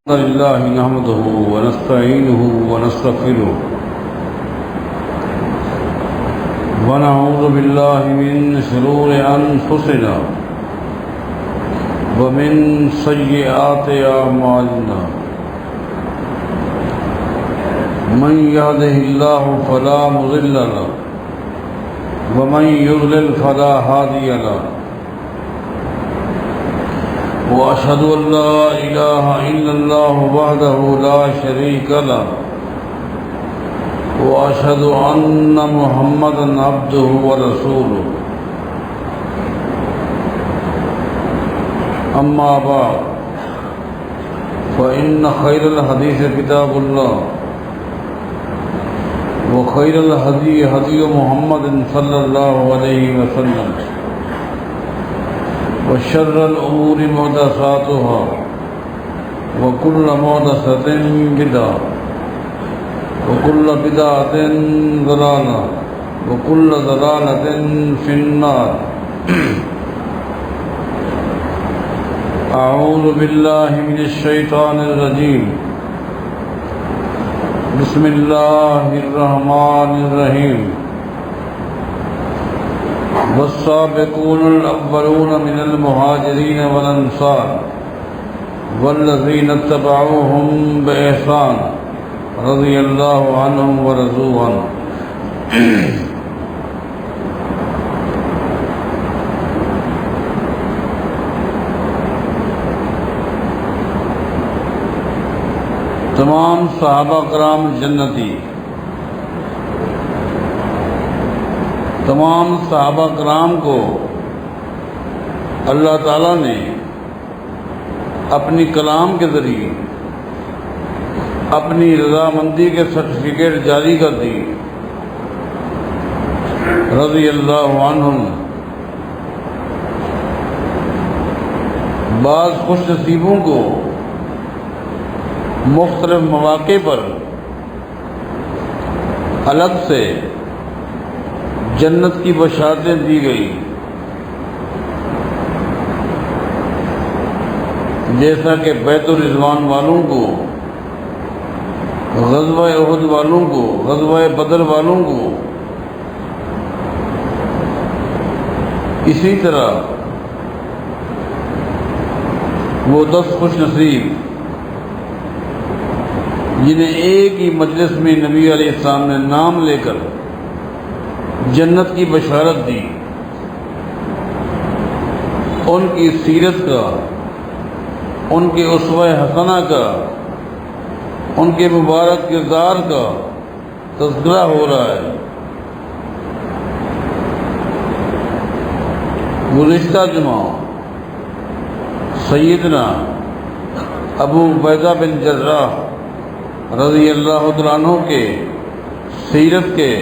الحمد لله نحمده ونستعينه ونستغفره ونعوذ بالله من شرور أنفسنا ومن سيئات أعمالنا من يهده الله فلا مضل له ومن يضلل فلا هادي له وأشهد أن لا إله إلا الله وحده لا شريك له وأشهد أن محمدا عبده ورسوله أما بعد فإن خير الحديث كتاب الله وخير الهدي هدي محمد صلى الله عليه وسلم وشر الأمور محدثاتها وكل محدثة بدعة وكل بدعة ضلالة وكل ضلالة في النار. أعوذ بالله من الشيطان الرجيم. بسم الله الرحمن الرحيم. والسابقون الأولون من المهاجرين والأنصار والذين اتبعوهم بإحسان رضي الله عنهم ورضوا عنه. تمام صحابہ کرام جنتی، تمام صحابہ کرام کو اللہ تعالیٰ نے اپنی کلام کے ذریعے اپنی رضامندی کے سرٹیفکیٹ جاری کر دی رضی اللہ عنہم. بعض خوش نصیبوں کو مختلف مواقع پر الگ سے جنت کی بشارتیں دی گئی، جیسا کہ بیت الرضوان والوں کو، غزوہ احد والوں کو، غزوہ بدر والوں کو. اسی طرح وہ 10 خوش نصیب جنہیں ایک ہی مجلس میں نبی علیہ السلام نے نام لے کر جنت کی بشارت دی، ان کی سیرت کا، ان کے اسوہ حسنہ کا، ان کے مبارک کردار کا تذکرہ ہو رہا ہے. گزشتہ جمعہ سیدنا ابو عبیدہ بن جراح رضی اللہ تعالیٰ عنہ کے سیرت کے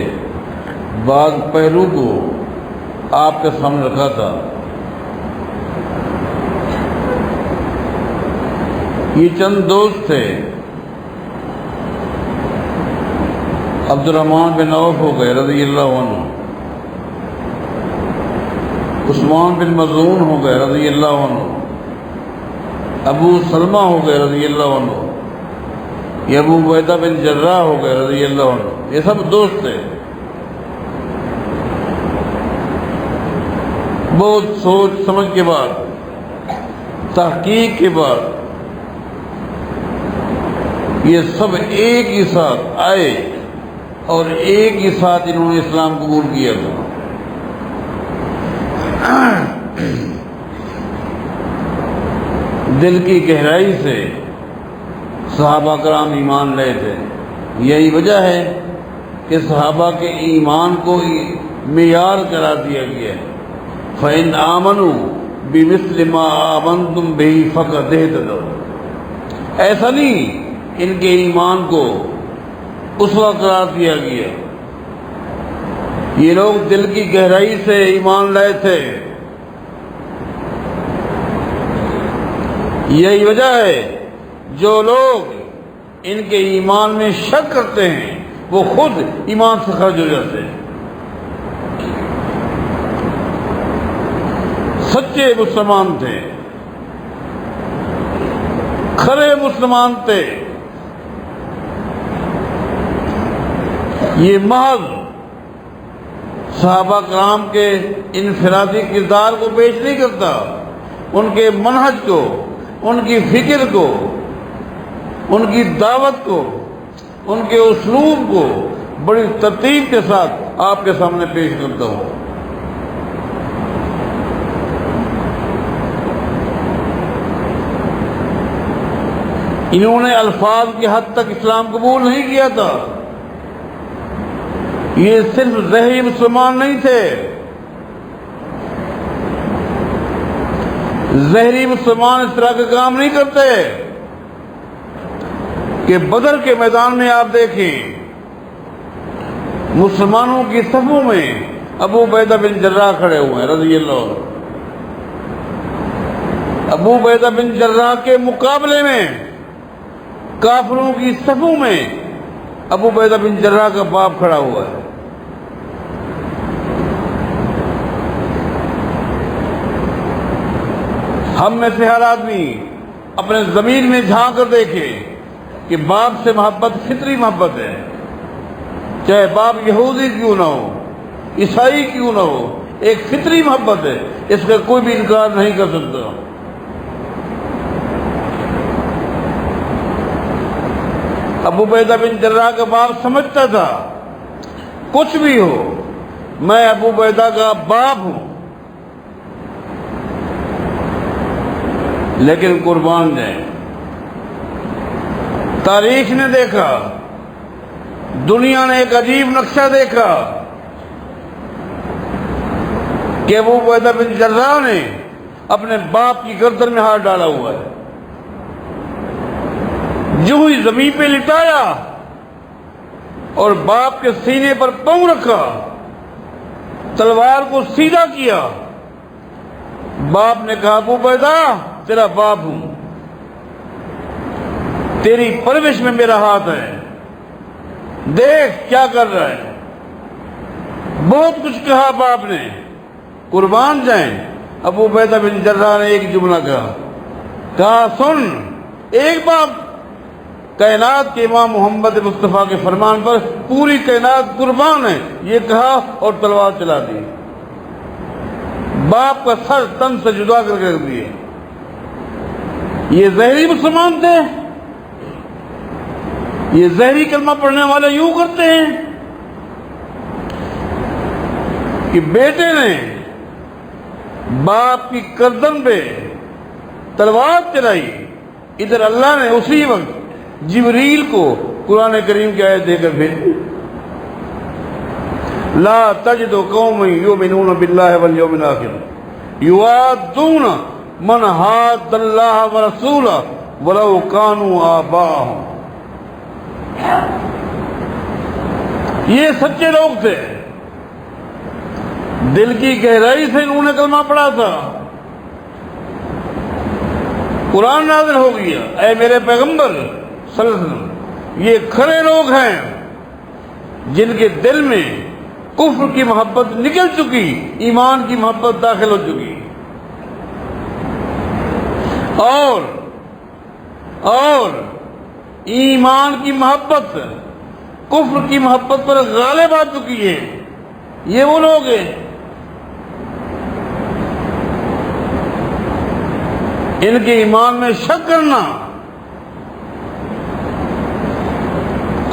بعض پہلو کو آپ کے سامنے رکھا تھا. یہ چند دوست تھے. عبد الرحمن بن عوف ہو گئے رضی اللہ عنہ، عثمان بن مظعون ہو گئے رضی اللہ عنہ، ابو سلمہ ہو گئے رضی اللہ عنہ، یہ ابو عبیدہ بن جراح ہو گئے رضی اللہ عنہ. یہ سب دوست تھے. بہت سوچ سمجھ کے بعد، تحقیق کے بعد یہ سب ایک ہی ساتھ آئے اور ایک ہی ساتھ انہوں نے اسلام قبول کیا تھا. دل کی گہرائی سے صحابہ کرام ایمان لائے تھے. یہی وجہ ہے کہ صحابہ کے ایمان کو معیار قرار دیا گیا ہے. فَإِنْ آمَنُوا بِمِثْلِ مَا آمَنْتُمْ بِهِ فَقَدْ اهْتَدَوْا. ایسا نہیں ان کے ایمان کو اسوہ قرار دیا گیا. یہ لوگ دل کی گہرائی سے ایمان لائے تھے. یہی وجہ ہے جو لوگ ان کے ایمان میں شک کرتے ہیں وہ خود ایمان سے خارج ہو جاتے ہیں. سچے مسلمان تھے. کھرے مسلمان تھے. یہ محض صحابہ کرام کے انفرادی کردار کو پیش نہیں کرتا، ان کے منہج کو، ان کی فکر کو، ان کی دعوت کو، ان کے اسلوب کو بڑی ترتیب کے ساتھ آپ کے سامنے پیش کرتا ہوں. انہوں نے الفاظ کی حد تک اسلام قبول نہیں کیا تھا. یہ صرف ظاہری مسلمان نہیں تھے، ظاہری مسلمان اس طرح کا کام نہیں کرتے کہ بدر کے میدان میں آپ دیکھیں مسلمانوں کی صفوں میں ابو عبیدہ بن جراح کھڑے ہوئے ہیں رضی اللہ عنہ. ابو عبیدہ بن جراح کے مقابلے میں کافروں کی صفوں میں ابو عبیدہ بن جراح کا باپ کھڑا ہوا ہے. ہم میں سے ہر آدمی اپنے ضمیر میں جھانک کر دیکھے کہ باپ سے محبت فطری محبت ہے، چاہے باپ یہودی کیوں نہ ہو، عیسائی کیوں نہ ہو، ایک فطری محبت ہے، اس کا کوئی بھی انکار نہیں کر سکتا. ابو عبیدہ بن جراح کا باپ سمجھتا تھا کچھ بھی ہو میں ابو عبیدہ کا باپ ہوں، لیکن قربان جائیں تاریخ نے دیکھا، دنیا نے ایک عجیب نقشہ دیکھا کہ ابو عبیدہ بن جراح نے اپنے باپ کی گردن میں ہاتھ ڈالا ہوا ہے. جو ہی زمین پہ لٹایا اور باپ کے سینے پر پاؤں رکھا، تلوار کو سیدھا کیا، باپ نے کہا ابو عبیدہ تیرا باپ ہوں، تیری پرورش میں میرا ہاتھ ہے، دیکھ کیا کر رہا ہے. بہت کچھ کہا باپ نے. قربان جائیں ابو عبیدہ بن جراح نے ایک جملہ کہا سن، ایک باپ کائنات کے امام محمد مصطفیٰ کے فرمان پر پوری کائنات قربان ہے، یہ کہا اور تلوار چلا دی، باپ کا سر تن سے جدا کر کے رکھ دیے. یہ ظاہری مسلمان تھے، یہ ظاہری کلمہ پڑھنے والے یوں کرتے ہیں کہ بیٹے نے باپ کی گردن پہ تلوار چلائی، ادھر اللہ نے اسی وقت جبریل کو قرآن کریم کی آیت دے کر بھیج لا تجد قوما یؤمنون باللہ والیوم الآخر یوادون من حاد اللہ ورسولہ ولو کانوا آباءہم. یہ سچے لوگ تھے، دل کی گہرائی سے انہوں نے کلمہ پڑھا تھا. قرآن نازل ہو گیا اے میرے پیغمبر صلی اللہ علیہ وسلم، یہ کھڑے لوگ ہیں جن کے دل میں کفر کی محبت نکل چکی، ایمان کی محبت داخل ہو چکی، اور ایمان کی محبت کفر کی محبت پر غالب آ چکی ہے. یہ وہ لوگ ہیں. ان کے ایمان میں شک کرنا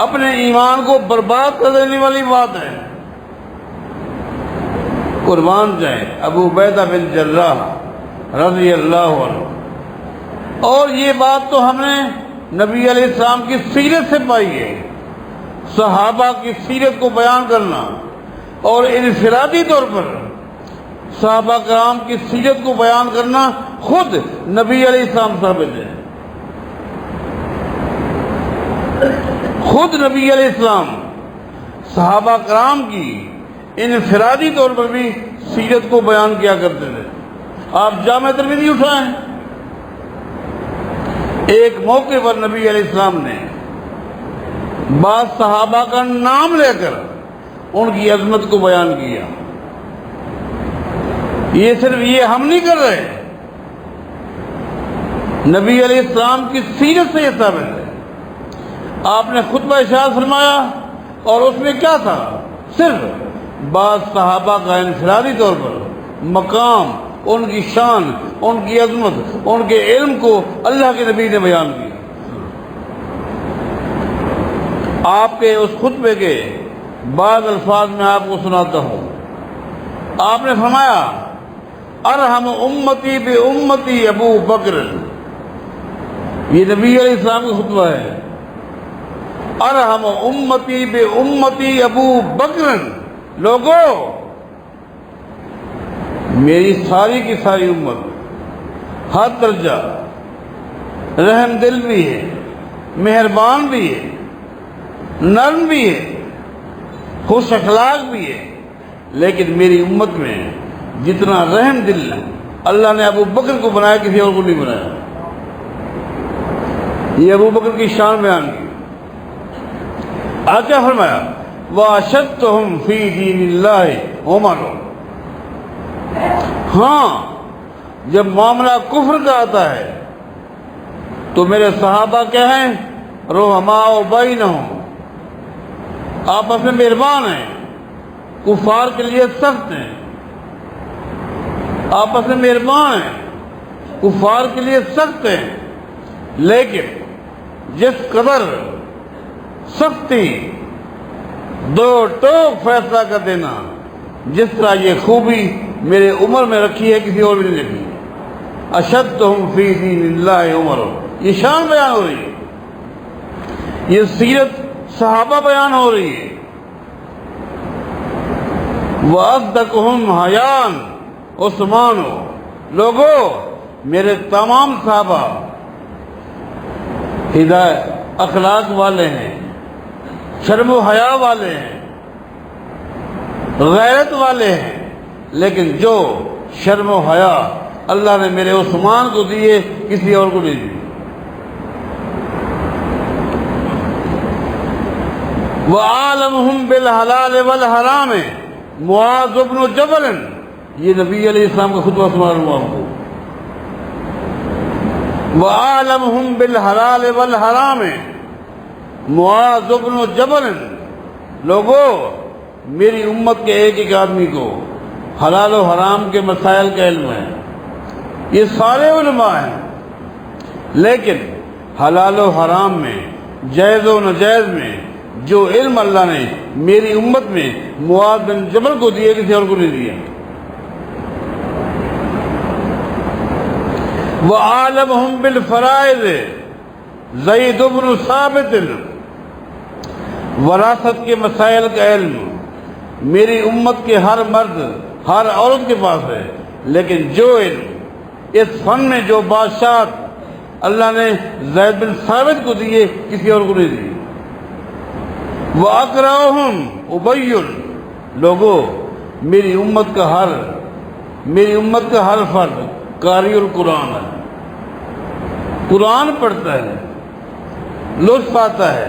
اپنے ایمان کو برباد کر دینے والی بات ہے. قربان جائیں ابو عبیدہ بن جراح رضی اللہ عنہ. اور یہ بات تو ہم نے نبی علیہ السلام کی سیرت سے پائی ہے. صحابہ کی سیرت کو بیان کرنا اور انفرادی طور پر صحابہ کرام کی سیرت کو بیان کرنا خود نبی علیہ السلام ثابت ہے. خود نبی علیہ السلام صحابہ کرام کی انفرادی طور پر بھی سیرت کو بیان کیا کرتے تھے. آپ جامع ترمذی اٹھائیں، ایک موقع پر نبی علیہ السلام نے بعض صحابہ کا نام لے کر ان کی عظمت کو بیان کیا. یہ صرف یہ ہم نہیں کر رہے، نبی علیہ السلام کی سیرت سے یہ ثابت ہے۔ آپ نے خطبہ ارشاد فرمایا اور اس میں کیا تھا؟ صرف بعض صحابہ کا انفرادی طور پر مقام، ان کی شان، ان کی عظمت، ان کے علم کو اللہ کے نبی نے بیان کیا۔ آپ کے اس خطبے کے بعض الفاظ میں آپ کو سناتا ہوں۔ آپ نے فرمایا ارحم امتی بے امتی ابو بکر، یہ نبی علیہ السلام کا خطبہ ہے۔ ارحم امتی بے امتی ابو بکر، لوگوں میری ساری کی ساری امت ہر درجہ رحم دل بھی ہے، مہربان بھی ہے، نرم بھی ہے، خوش اخلاق بھی ہے، لیکن میری امت میں جتنا رحم دل اللہ نے ابو بکر کو بنایا کسی اور کو نہیں بنایا۔ یہ ابو بکر کی شان بیان کی۔ کیا فرمایا؟ وَأَشَدُّهُمْ فِي دِينِ اللَّهِ عُمَرُ، ہاں جب معاملہ کفر کا آتا ہے تو میرے صحابہ کیا ہیں؟ رحماء بینہم، آپس میں مہربان ہیں، کفار کے لیے سخت ہیں، آپس میں مہربان ہیں، کفار کے لیے سخت ہیں، لیکن جس قدر سختی، دو ٹوک فیصلہ کر دینا، جس طرح یہ خوبی میرے عمر میں رکھی ہے کسی اور بھی نہیں رکھی۔ اشدہم فی دین اللہ عمر، یہ شان بیان ہو رہی ہے، یہ سیرت صحابہ بیان ہو رہی ہے۔ وَأَصْدَقُهُمْ حَيَاءً عثمان، لوگوں میرے تمام صحابہ ہدایت اخلاق والے ہیں، شرم و حیا والے ہیں، غیرت والے ہیں، لیکن جو شرم و حیا اللہ نے میرے عثمان کو دیے کسی اور کو نہیں دی۔ وَعَالَمُهُمْ بِالْحَلَالِ وَالْحَرَامِ معاذ بن جبل، یہ نبی علیہ السلام کا خطبہ سنا رہا ہوں آپ کو۔ وَعَالَمُهُمْ بِالْحَلَالِ وَالْحَرَامِ معاذ بن جبل، لوگوں میری امت کے ایک ایک آدمی کو حلال و حرام کے مسائل کا علم ہے۔ یہ سارے علماء ہیں، لیکن حلال و حرام میں، جائز و ناجائز میں جو علم اللہ نے میری امت میں معاذ بن جبل کو دیے کسی اور کو نہیں دیا۔ وَعَالَمُهُمْ بِالْفَرَائِضِ زید بن ثابت، وراثت کے مسائل کا علم میری امت کے ہر مرد، ہر عورت کے پاس ہے، لیکن جو علم اس فن میں جو بادشاہ اللہ نے زید بن ثابت کو دیے کسی اور کو نہیں دیے۔ وَأَقْرَأُهُمْ أُبَيٌّ، لوگوں میری امت کا ہر فرد قاری القرآن ہے، قرآن پڑھتا ہے، لطف آتا ہے،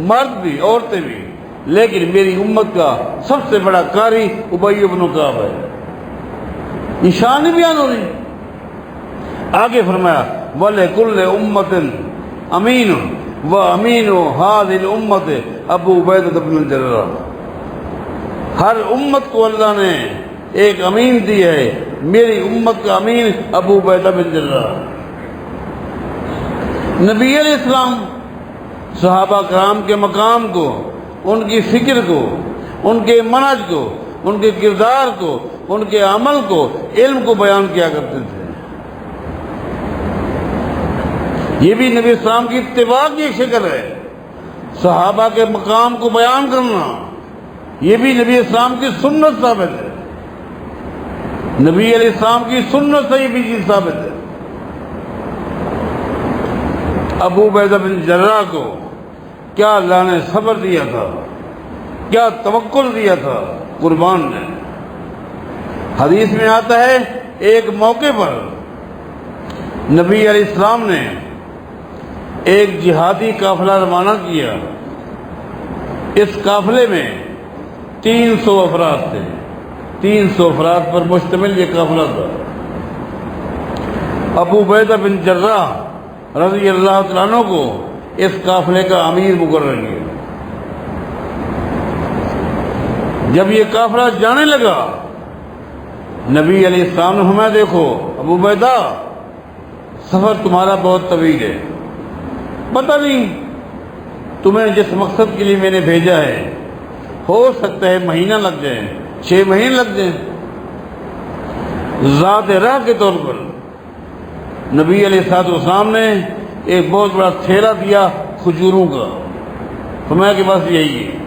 مرد بھی عورتیں بھی، لیکن میری امت کا سب سے بڑا قاری ابی بن کعب ہے۔ یہ شان بیان ہو رہی۔ آگے فرمایا وَلِكُلِّ أُمَّةٍ أَمِينٌ وَأَمِينُ هَذِهِ الْأُمَّةِ أَبُو عُبَیدۃ بن الجراح، ہر امت کو اللہ نے ایک امین دی ہے، میری امت کا امین ابو عبیدہ بن جراح۔ نبی علیہ السلام صحابہ کرام کے مقام کو، ان کی فکر کو، ان کے منہج کو، ان کے کردار کو، ان کے عمل کو، علم کو بیان کیا کرتے تھے۔ یہ بھی نبی اسلام کی اتباع کی ایک شکل ہے، صحابہ کے مقام کو بیان کرنا، یہ بھی نبی اسلام کی سنت ثابت ہے، نبی علیہ السلام کی سنت سے یہ بھی چیز ثابت ہے۔ ابو عبیدہ بن جراح کو کیا اللہ نے صبر دیا تھا، کیا توکل دیا تھا، قربان نے۔ حدیث میں آتا ہے ایک موقع پر نبی علیہ السلام نے ایک جہادی قافلہ روانہ کیا، اس قافلے میں 300 افراد تھے، 300 افراد پر مشتمل یہ قافلہ تھا۔ ابو عبیدہ بن جراح رضی اللہ تعالیٰ عنہ کو اس قافلے کا امیر مقرر کیا۔ جب یہ قافلہ جانے لگا، نبی علیہ السلام نے ہمیں دیکھو ابو عبیدہ، سفر تمہارا بہت طویل ہے، پتہ نہیں تمہیں جس مقصد کے لیے میں نے بھیجا ہے ہو سکتا ہے مہینہ لگ جائے، 6 مہینے لگ جائیں۔ ذات راہ کے طور پر نبی علیہ السلام نے ایک بہت بڑا تھیلا دیا کھجوروں کا، فرمایا کہ بس یہی ہے۔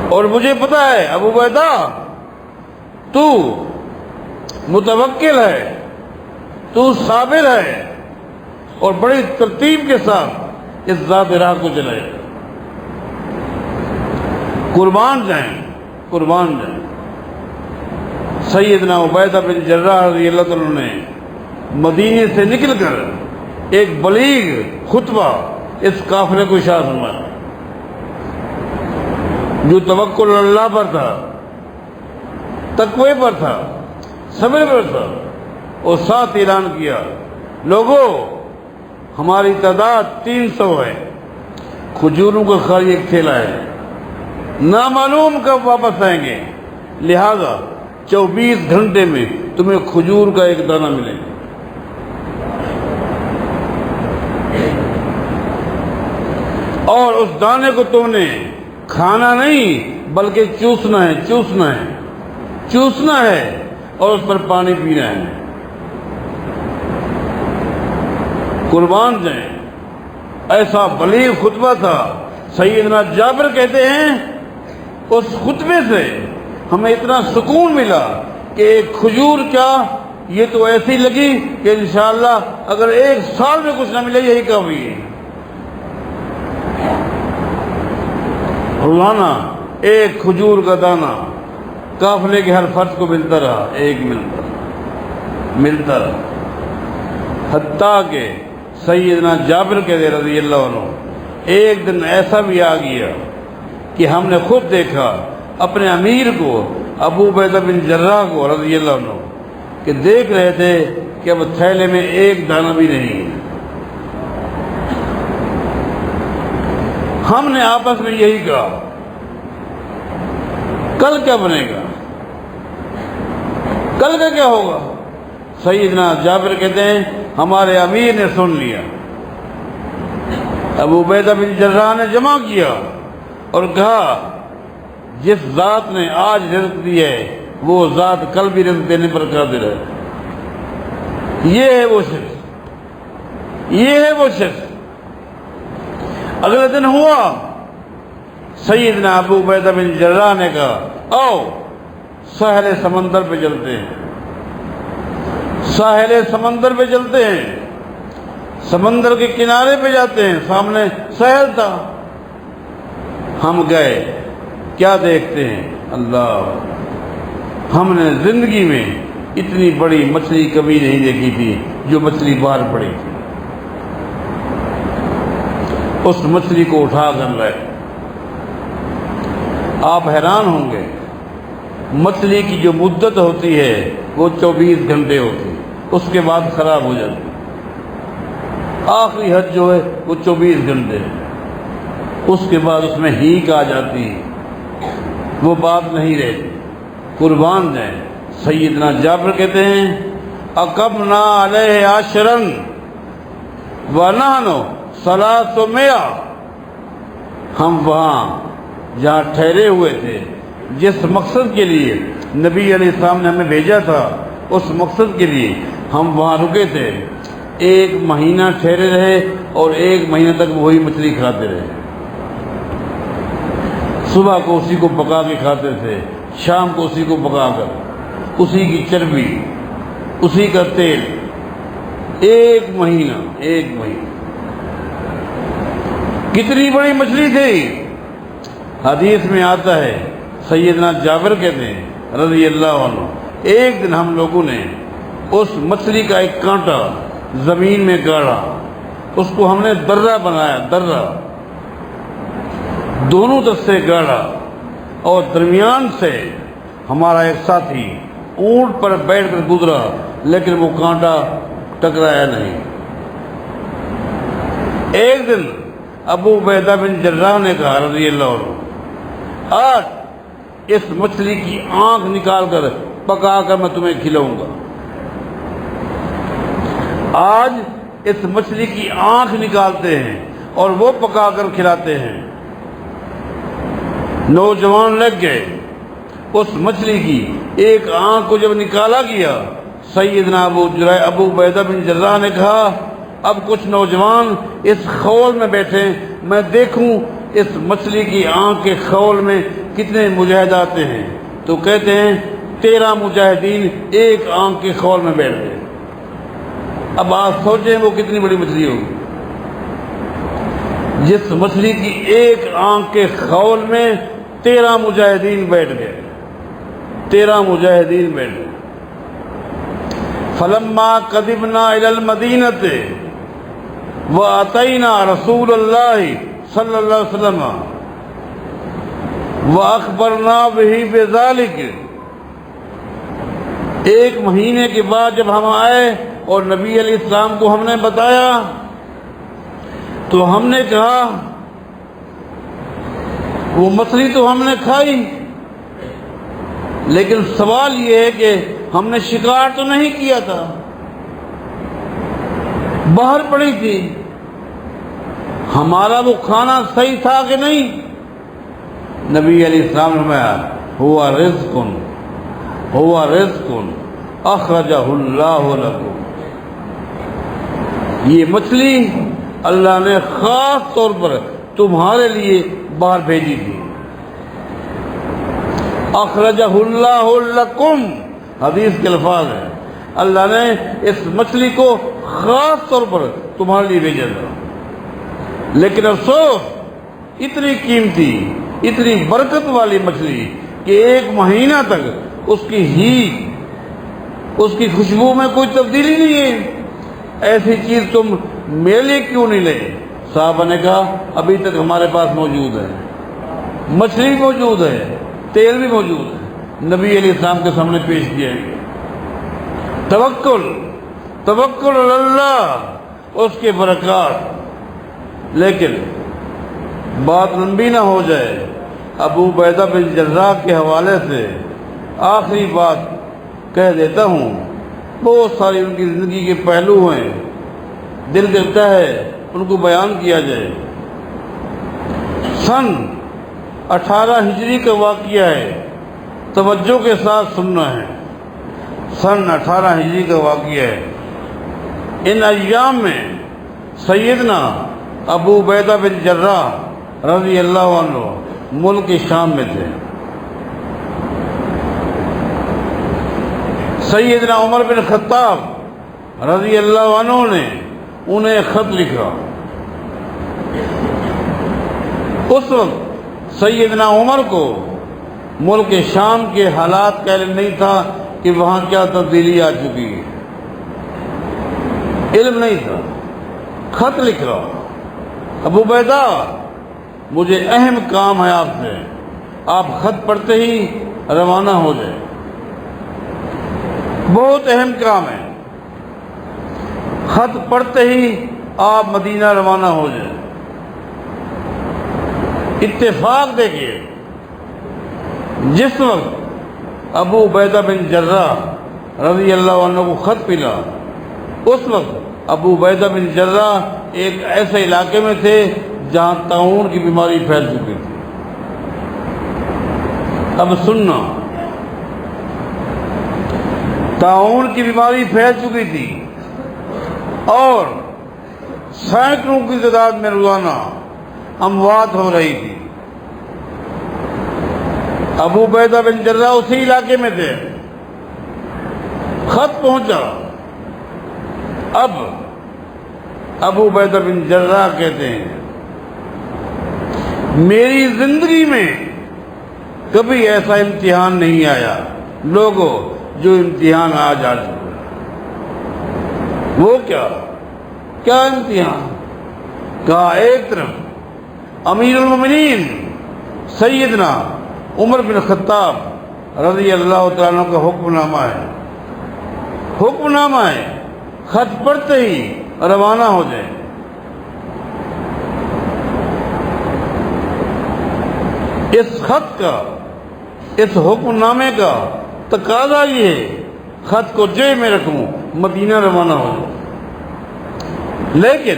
اور مجھے پتہ ہے ابو عبیدہ تو متوکل ہے، تو صابر ہے، اور بڑی ترتیب کے ساتھ اس ذات راہ کو چلائے، قربان جائیں، قربان جائیں۔ سیدنا عبیدہ بن جراح رضی اللہ عنہ نے مدینے سے نکل کر ایک بلیغ خطبہ اس قافلے کو ارشاد فرمایا، جو توکل اللہ پر تھا، تقوی پر تھا، صبر پر تھا، اور ساتھ اعلان کیا، لوگوں ہماری تعداد 300 ہے، کھجوروں کا خالی ایک تھیلا ہے، نامعلوم کب واپس آئیں گے، لہذا 24 گھنٹے میں تمہیں کھجور کا ایک دانہ ملے گا۔ اور اس دانے کو تم نے کھانا نہیں بلکہ چوسنا ہے، چوسنا ہے، چوسنا ہے، اور اس پر پانی پینا ہے۔ قربان جائیں، ایسا بلیغ خطبہ تھا۔ سیدنا جابر کہتے ہیں اس خطبے سے ہمیں اتنا سکون ملا کہ ایک کھجور کیا، یہ تو ایسی لگی کہ انشاءاللہ اگر 1 سال میں کچھ نہ ملے یہی کافی ہے۔ روزانہ ایک کھجور کا دانہ قافلے کے ہر فرد کو ملتا رہا، ایک ملتا رہا، حتیٰ کہ سیدنا جابر کے رضی اللہ عنہ ایک دن ایسا بھی آ گیا کہ ہم نے خود دیکھا اپنے امیر کو ابو عبیدہ بن جراح کو رضی اللہ عنہ کہ دیکھ رہے تھے کہ اب تھیلے میں ایک دانہ بھی نہیں ہے۔ ہم نے آپس میں یہی کہا کل کیا بنے گا، کل کا کیا ہوگا؟ سیدنا جابر کہتے ہیں ہمارے امیر نے سن لیا، ابو عبیدہ بن جراح نے جمع کیا اور کہا جس ذات نے آج رزق دی ہے وہ ذات کل بھی رزق دینے پر قادر ہے۔ یہ ہے وہ شخص، یہ ہے وہ شخص۔ اگلے دن ہوا، سیدنا ابو عبیدہ بن جراح نے کہا آؤ ساحل سمندر پہ چلتے ہیں، ساحل سمندر پہ چلتے ہیں، سمندر کے کنارے پہ جاتے ہیں، سامنے ساحل تھا۔ ہم گئے، کیا دیکھتے ہیں، اللہ، ہم نے زندگی میں اتنی بڑی مچھلی کبھی نہیں دیکھی تھی جو مچھلی باہر پڑی تھی۔ اس مچھلی کو اٹھا کر لائے۔ آپ حیران ہوں گے، مچھلی کی جو مدت ہوتی ہے وہ 24 گھنٹے ہوتی ہے، اس کے بعد خراب ہو جاتی ہے۔ آخری حد جو ہے وہ 24 گھنٹے، اس کے بعد اس میں ہیک آ جاتی ہے، وہ بات نہیں رہتی۔ قربان جائیں، سیدنا جابر کہتے ہیں اقمنا علیہ عشرن ونحن 300، ہم وہاں جہاں ٹھہرے ہوئے تھے، جس مقصد کے لیے نبی علیہ السلام نے ہمیں بھیجا تھا، اس مقصد کے لیے ہم وہاں رکے تھے۔ 1 مہینہ ٹھہرے رہے اور 1 مہینہ تک وہی مچھلی کھاتے رہے۔ صبح کو اسی کو پکا کے کھاتے تھے، شام کو اسی کو پکا کر، اسی کی چربی، اسی کا تیل، 1 مہینہ، 1 مہینہ۔ کتنی بڑی مچھلی تھی؟ حدیث میں آتا ہے، سیدنا جابر کہتے ہیں رضی اللہ عنہ، ایک دن ہم لوگوں نے اس مچھلی کا ایک کانٹا زمین میں گاڑا، اس کو ہم نے درہ بنایا، درہ، دونوں طرف سے گاڑا، اور درمیان سے ہمارا ایک ساتھی اونٹ پر بیٹھ کر گزرا، لیکن وہ کانٹا ٹکرایا نہیں۔ ایک دن ابو عبیدہ بن جراح نے کہا رضی اللہ عنہ، آج اس مچھلی کی آنکھ نکال کر پکا کر میں تمہیں کھلاؤں گا۔ آج اس مچھلی کی آنکھ نکالتے ہیں اور وہ پکا کر کھلاتے ہیں۔ نوجوان لگ گئے، اس مچھلی کی ایک آنکھ کو جب نکالا گیا، سیدنا ابو عبیدہ بن جراح نے کہا اب کچھ نوجوان اس خول میں بیٹھے، میں دیکھوں اس مچھلی کی آنکھ کے خول میں کتنے مجاہد آتے ہیں۔ تو کہتے ہیں 13 مجاہدین ایک آنکھ کے خول میں بیٹھ گئے۔ اب آپ سوچیں وہ کتنی بڑی مچھلی ہوگی، جس مچھلی کی ایک آنکھ کے خول میں 13 مجاہدین بیٹھ گئے، 13 مجاہدین بیٹھ گئے۔ فلما قدمنا الى المدینہ واتینا رسول اللہ صلی اللہ علیہ وسلم واخبرنا به بذلک، ایک مہینے کے بعد جب ہم آئے اور نبی علیہ السلام کو ہم نے بتایا تو ہم نے کہا وہ مچھلی تو ہم نے کھائی، لیکن سوال یہ ہے کہ ہم نے شکار تو نہیں کیا تھا، باہر پڑی تھی، ہمارا وہ کھانا صحیح تھا کہ نہیں؟ نبی علیہ السلام نے فرمایا ہوا رزق اخرجہ اللہ لکم، یہ مچھلی اللہ نے خاص طور پر تمہارے لیے باہر بھیجی تھی۔ اخرجہ اللہ لکم، حدیث کے الفاظ ہیں، اللہ نے اس مچھلی کو خاص طور پر تمہارے لیے بھیجا تھا، لیکن افسوس اتنی قیمتی اتنی برکت والی مچھلی کہ ایک مہینہ تک اس کی خوشبو میں کوئی تبدیلی نہیں ہے، ایسی چیز تم میرے لیے کیوں نہیں لے؟ صحابہ نے کہا ابھی تک ہمارے پاس موجود ہے، مچھلی موجود ہے، تیل بھی موجود ہے، نبی علیہ السلام کے سامنے پیش کیا ہے۔ توکل اللہ، اس کے برکات۔ لیکن بات لمبی نہ ہو جائے، ابو عبیدہ بن جراح کے حوالے سے آخری بات کہہ دیتا ہوں، بہت ساری ان کی زندگی کے پہلو ہیں، دل کرتا ہے ان کو بیان کیا جائے۔ سن 18 ہجری کا واقعہ ہے، توجہ کے ساتھ سننا ہے۔ سن 18 ہجری کا واقعہ ہے۔ ان ایام میں سیدنا ابو عبیدہ بن جراح رضی اللہ عنہ ملک شام میں تھے۔ سیدنا عمر بن خطاب رضی اللہ عنہ نے انہیں خط لکھا۔ اس وقت سیدنا عمر کو ملک شام کے حالات کا علم نہیں تھا کہ وہاں کیا تبدیلی آ چکی ہے، علم نہیں تھا۔ خط لکھ رہا، ابو عبیدہ مجھے اہم کام ہے آپ سے، آپ خط پڑھتے ہی روانہ ہو جائے، بہت اہم کام ہے، خط پڑھتے ہی آپ مدینہ روانہ ہو جائے۔ اتفاق دیکھیے، جس وقت ابو عبیدہ بن جراح رضی اللہ عنہ کو خط ملا، اس وقت ابو عبیدہ بن جراح ایک ایسے علاقے میں تھے جہاں طاعون کی بیماری پھیل چکی تھی۔ اب سننا، طاعون کی بیماری پھیل چکی تھی اور سینکڑوں کی تعداد میں روزانہ اموات ہو رہی تھی۔ ابو عبیدہ بن جراح اسی علاقے میں تھے، خط پہنچا۔ اب ابو عبیدہ بن جراح کہتے ہیں میری زندگی میں کبھی ایسا امتحان نہیں آیا لوگوں جو امتحان آج آ چکا۔ وہ کیا امتحان؟ کہا ایک طرف امیر المومنین سیدنا عمر بن خطاب رضی اللہ تعالیٰ عنہ کا حکم نامہ ہے، خط پڑھتے ہی روانہ ہو جائیں۔ اس خط کا، اس حکم نامے کا تقاضا یہ ہے خط کو جیب میں رکھوں، مدینہ روانہ ہو جاؤں۔ لیکن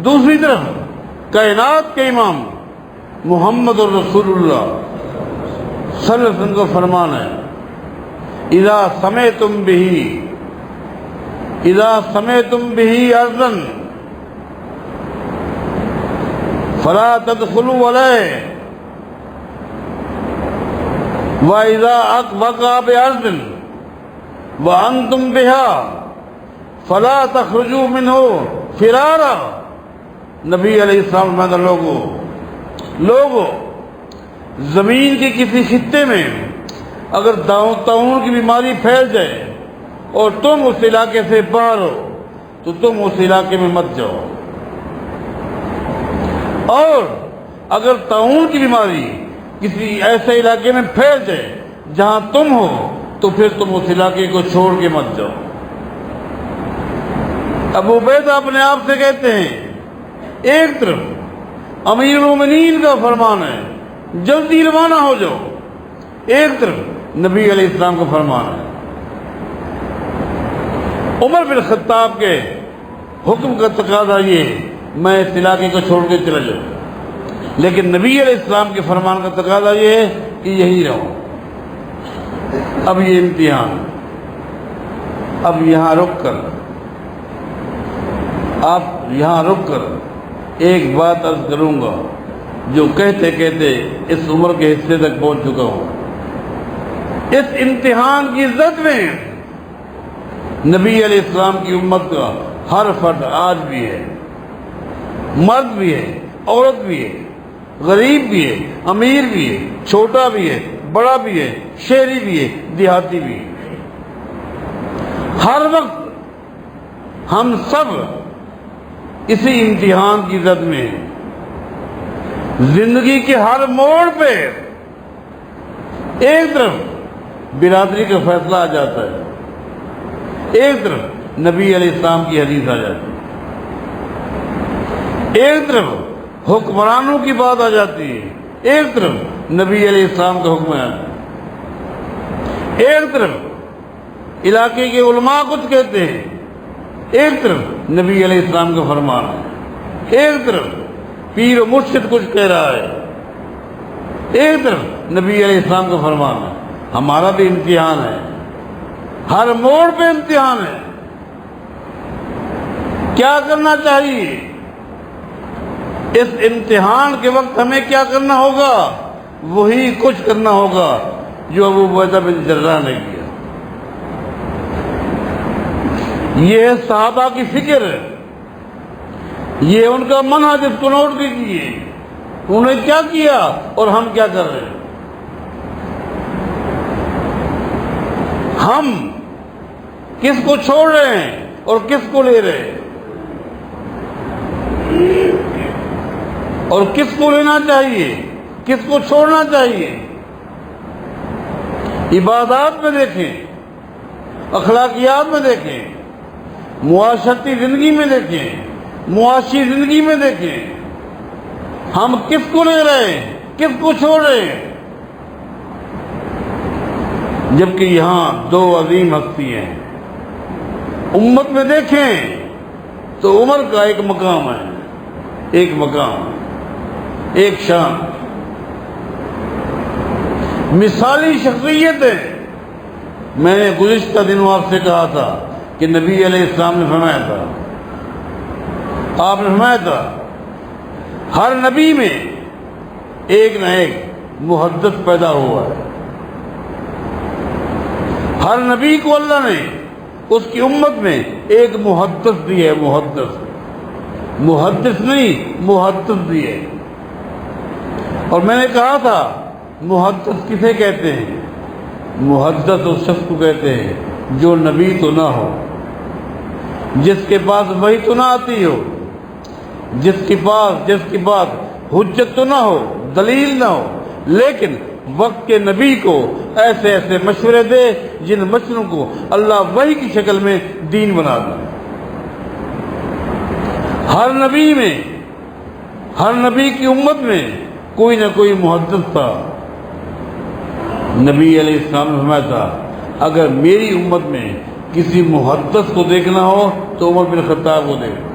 دوسری طرف کائنات کے امام محمد الرسول اللہ صلی اللہ علیہ وسلم کا فرمان ہے، اذا سمعتم به ارضا فلا تدخلوا علیہ وَإِذَا وَقَعَ بِأَرْضٍ وَأَنْتُمْ بِهَا فَلَا تَخْرُجُوا مِنْهُ فِرَارًا۔ نبی علیہ السلام میں لوگوں زمین کے کسی خطے میں اگر طاعون کی بیماری پھیل جائے اور تم اس علاقے سے باہر ہو تو تم اس علاقے میں مت جاؤ، اور اگر طاعون کی بیماری کسی ایسے علاقے میں پھیل جائے جہاں تم ہو تو پھر تم اس علاقے کو چھوڑ کے مت جاؤ۔ ابو عبیدہ اپنے آپ سے کہتے ہیں، ایک طرف امیر المومنین کا فرمان ہے جلدی روانہ ہو جاؤ، ایک طرف نبی علیہ السلام کا فرمان ہے۔ عمر بن خطاب کے حکم کا تقاضا یہ ہے میں اس علاقے کو چھوڑ کے چلا جاؤں، لیکن نبی علیہ السلام کے فرمان کا تقاضا یہ ہے کہ یہی رہو۔ اب یہ امتحان، اب یہاں رک کر ایک بات عرض کروں گا جو کہتے کہتے اس عمر کے حصے تک پہنچ چکا ہوں۔ اس امتحان کی زد میں نبی علیہ السلام کی امت کا ہر فرد آج بھی ہے، مرد بھی ہے، عورت بھی ہے، غریب بھی ہے، امیر بھی ہے، چھوٹا بھی ہے، بڑا بھی ہے، شہری بھی ہے، دیہاتی بھی ہے۔ ہر وقت ہم سب اسی امتحان کی زد میں ہیں۔ زندگی کے ہر موڑ پہ ایک طرف برادری کا فیصلہ آ جاتا ہے، ایک طرف نبی علیہ السلام کی حدیث آ جاتی ہے، ایک طرف حکمرانوں کی بات آ جاتی ہے، ایک طرف نبی علیہ السلام کا حکم ہے، ایک طرف علاقے کے علماء کچھ کہتے ہیں، ایک طرف نبی علیہ السلام کا فرمان ہے، ایک طرف پیر و مرشد کچھ کہہ رہا ہے، ایک طرف نبی علیہ السلام کا فرمان ہے۔ ہمارا بھی امتحان ہے، ہر موڑ پہ امتحان ہے۔ کیا کرنا چاہیے؟ اس امتحان کے وقت ہمیں کیا کرنا ہوگا؟ وہی کچھ کرنا ہوگا جو ابو عبیدہ بن جراح نے کیا۔ یہ ہے صحابہ کی فکر، یہ ان کا منہج، اس کو نوٹ کیجیے۔ انہوں نے کیا کیا اور ہم کیا کر رہے ہیں؟ ہم کس کو چھوڑ رہے ہیں اور کس کو لے رہے ہیں، اور کس کو لینا چاہیے، کس کو چھوڑنا چاہیے؟ عبادات میں دیکھیں، اخلاقیات میں دیکھیں، معاشرتی زندگی میں دیکھیں، معاشی زندگی میں دیکھیں، ہم کس کو لے رہے ہیں، کس کو چھوڑ رہے ہیں؟ جبکہ یہاں دو عظیم ہستی ہیں۔ امت میں دیکھیں تو عمر کا ایک مقام ہے، ایک مقام، ایک شان، مثالی شخصیت ہے۔ میں نے گزشتہ دنوں آپ سے کہا تھا کہ نبی علیہ السلام نے فرمایا تھا، آپ نے فرمایا تھا ہر نبی میں ایک نہ ایک محدث پیدا ہوا ہے۔ ہر نبی کو اللہ نے اس کی امت میں ایک محدث دی ہے، محدث نہیں، محدث دی ہے۔ اور میں نے کہا تھا محدث کسے کہتے ہیں؟ محدث اس شخص کو کہتے ہیں جو نبی تو نہ ہو، جس کے پاس وحی تو نہ آتی ہو، جس کے پاس حجت تو نہ ہو، دلیل نہ ہو، لیکن وقت کے نبی کو ایسے ایسے مشورے دے جن مشوروں کو اللہ وحی کی شکل میں دین بنا دے۔ ہر نبی میں، ہر نبی کی امت میں کوئی نہ کوئی محدث تھا۔ نبی علیہ السلام نے فرمایا تھا اگر میری امت میں کسی محدث کو دیکھنا ہو تو عمر بن خطاب کو دیکھنا۔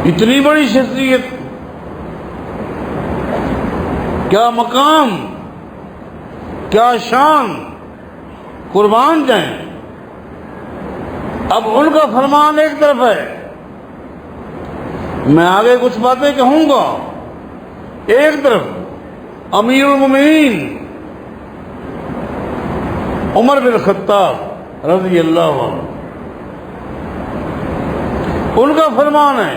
اتنی بڑی شخصیت، کیا مقام، کیا شان، قربان جائیں۔ اب ان کا فرمان ایک طرف ہے، میں آگے کچھ باتیں کہوں گا، ایک طرف امیر المومنین عمر بن خطاب رضی اللہ عنہ، ان کا فرمان ہے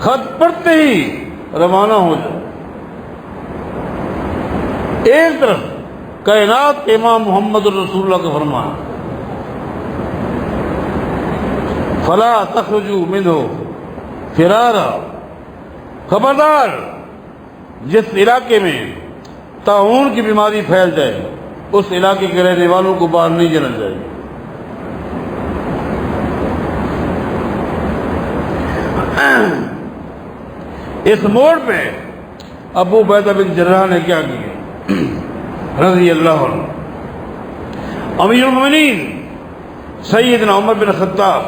خط پڑھتے ہی روانہ ہو جائے۔ ایک طرف کائنات کے امام محمد الرسول اللہ کا فرمان، فلا تخرجوا منہ فرارا، خبردار جس علاقے میں طاعون کی بیماری پھیل جائے اس علاقے کے رہنے والوں کو باہر نہیں جانا چاہیے۔ اس موڑ پہ ابو عبیدہ بن جراح نے کیا کیا رضی اللہ عنہ، امیر المومنین سیدنا عمر بن خطاب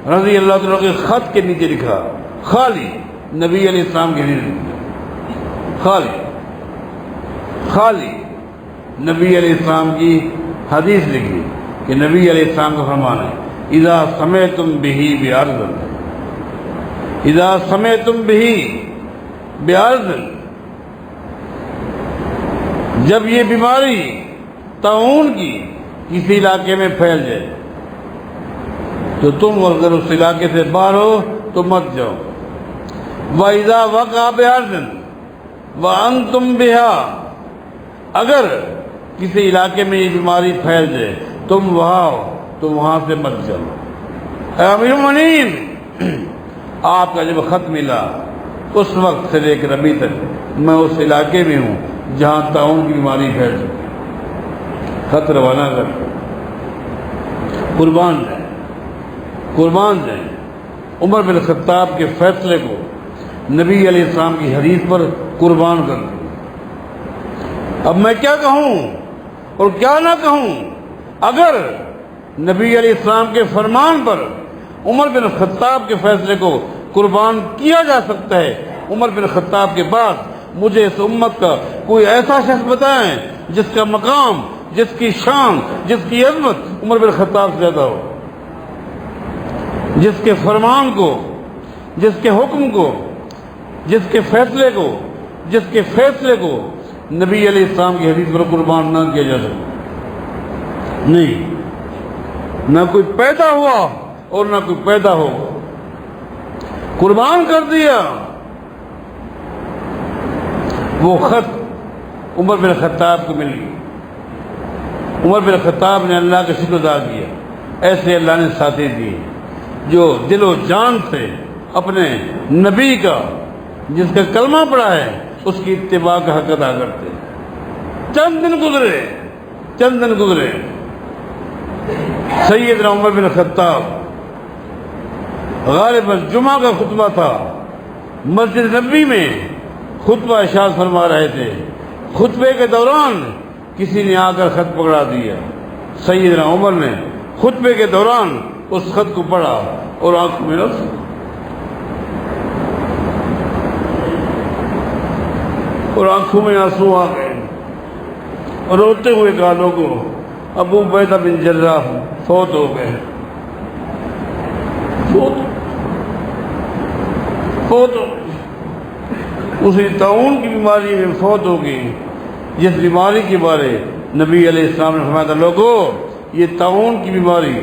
رضی اللہ عنہ کے خط کے نیچے لکھا، خالی نبی علیہ السلام کے نیچے لکھا، خالی نبی علیہ السلام کی حدیث لکھی کہ نبی علیہ السلام کا فرمان ہے اذا سمعتم بہ بارض، اذا سمعتم بہ بارض، جب یہ بیماری طاعون کی کسی علاقے میں پھیل جائے تو تم اگر اس علاقے سے باہر ہو تو مت جاؤ۔ وَإِذَا وَقَعَ بِأَرْضٍ وَأَنْتُمْ بِهَا، اگر کسی علاقے میں یہ بیماری پھیل جائے تم وہاں ہو تو وہاں سے مت جاؤ۔ اے امیر المومنین، آپ کا جب خط ملا اس وقت سے لے کر ابھی تک میں اس علاقے میں ہوں جہاں طاعون کی بیماری پھیل چکی، خط روانہ کر، قربان جائیں، قربان جائیں۔ عمر بن خطاب کے فیصلے کو نبی علیہ السلام کی حدیث پر قربان کر دیں۔ اب میں کیا کہوں اور کیا نہ کہوں؟ اگر نبی علیہ السلام کے فرمان پر عمر بن خطاب کے فیصلے کو قربان کیا جا سکتا ہے، عمر بن خطاب کے بعد مجھے اس امت کا کوئی ایسا شخص بتائیں جس کا مقام، جس کی شان، جس کی عظمت عمر بن خطاب سے زیادہ ہو، جس کے فرمان کو، جس کے حکم کو، جس کے فیصلے کو، جس کے فیصلے کو نبی علیہ السلام کی حدیث پر قربان نہ کیا جا سکتا۔ نہیں، نہ کوئی پیدا ہوا اور نہ کوئی پیدا ہو، قربان کر دیا۔ وہ خط عمر بن خطاب کو مل گئی، عمر بن خطاب نے اللہ کا شکر ادا کیا، ایسے اللہ نے ساتھی دیے جو دل و جان سے اپنے نبی کا، جس کا کلمہ پڑا ہے، اس کی اتباع کا حق ادا کرتے۔ چند دن گزرے، سیدنا عمر بن خطاب غالباً جمعہ کا خطبہ تھا، مسجد نبوی میں خطبہ ارشاد فرما رہے تھے، خطبے کے دوران کسی نے آ کر خط پکڑا دیا، سیدنا عمر نے خطبے کے دوران اس خط کو پڑھا اور آنکھوں میں آنسو آ گئے، اور روتے ہوئے کہا لوگوں ابو عبیدہ بن جراح فوت ہو گئے، فوت اسی طاعون کی بیماری میں فوت ہو گئی، جس بیماری کے بارے نبی علیہ السلام نے فرمایا تھا لوگوں یہ طاعون کی بیماری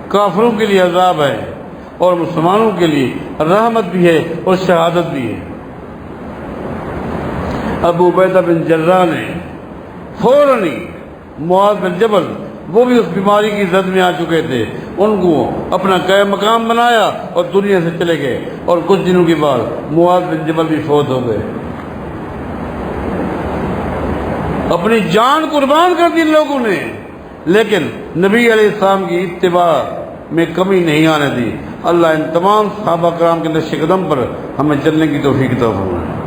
کافروں کے لیے عذاب ہے اور مسلمانوں کے لیے رحمت بھی ہے اور شہادت بھی ہے۔ ابو عبیدہ بن جراح نے فوراً معاذ بن جبل، وہ بھی اس بیماری کی زد میں آ چکے تھے، ان کو اپنا قائم مقام بنایا اور دنیا سے چلے گئے، اور کچھ دنوں کے بعد معاذ بن جبل بھی فوت ہو گئے۔ اپنی جان قربان کر دی لوگوں نے، لیکن نبی علیہ السلام کی اتباع میں کمی نہیں آنے دی۔ اللہ ان تمام صحابہ کرام کے نقش قدم پر ہمیں چلنے کی توفیق عطا فرمائے۔